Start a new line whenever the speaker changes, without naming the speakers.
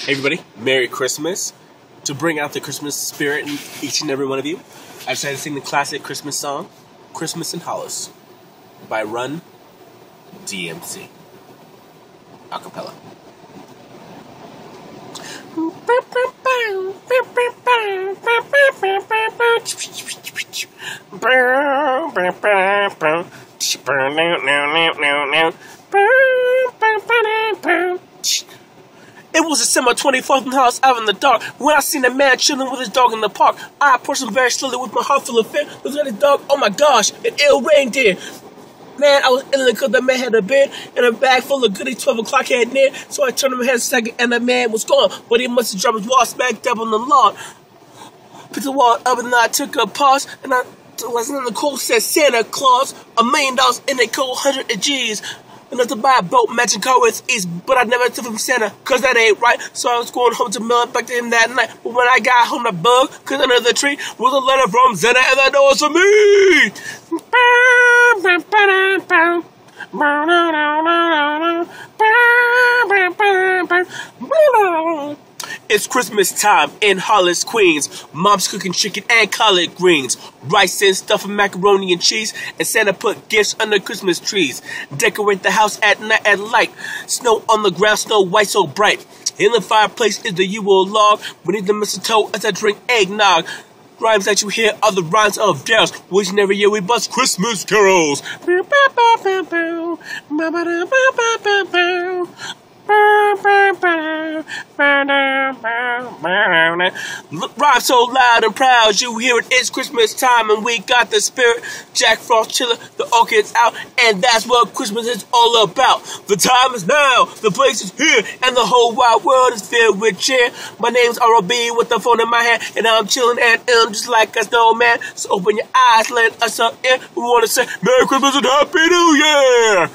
Hey everybody, Merry Christmas. To bring out the Christmas spirit in each and every one of you, I decided to sing the classic Christmas song, Christmas in Hollis, by Run DMC. Acapella. It was December 24th when I was out in the dark when I seen a man chilling with his dog in the park. I approached him very slowly with my heart full of fear. Looking at his dog, oh my gosh, an ill reindeer. Man, I was in because the man had a beard and a bag full of goodies. 12 o'clock had near, so I turned him head a second and the man was gone. But he must have dropped his wall smack dab on the lawn. Picked the wall up and I took a pause and I was in the cold said Santa Claus, $1 million in a cold 100 G's. Enough to buy a boat matching car with ease, but I never took from Santa, cause that ain't right. So I was going home to mail it back to him that night. But when I got home, the bug, cause under the tree was a letter from Santa, and I know it's for me. It's Christmas time in Hollis, Queens. Mom's cooking chicken and collard greens, rice and stuffing macaroni and cheese, and Santa put gifts under Christmas trees. Decorate the house at night at light. Snow on the ground, snow white so bright. In the fireplace is the Yule log. Beneath the mistletoe as I drink eggnog. Rhymes that you hear are the rhymes of carols, which every year we bust Christmas carols. Rhyme so loud and proud, you hear it. It's Christmas time and we got the spirit. Jack Frost chiller, the orchids out, and that's what Christmas is all about. The time is now, the place is here, and the whole wide world is filled with cheer. My name's R.O.B. with the phone in my hand, and I'm chilling and just like a snowman. So open your eyes, let us up in. We want to say Merry Christmas and Happy New Year.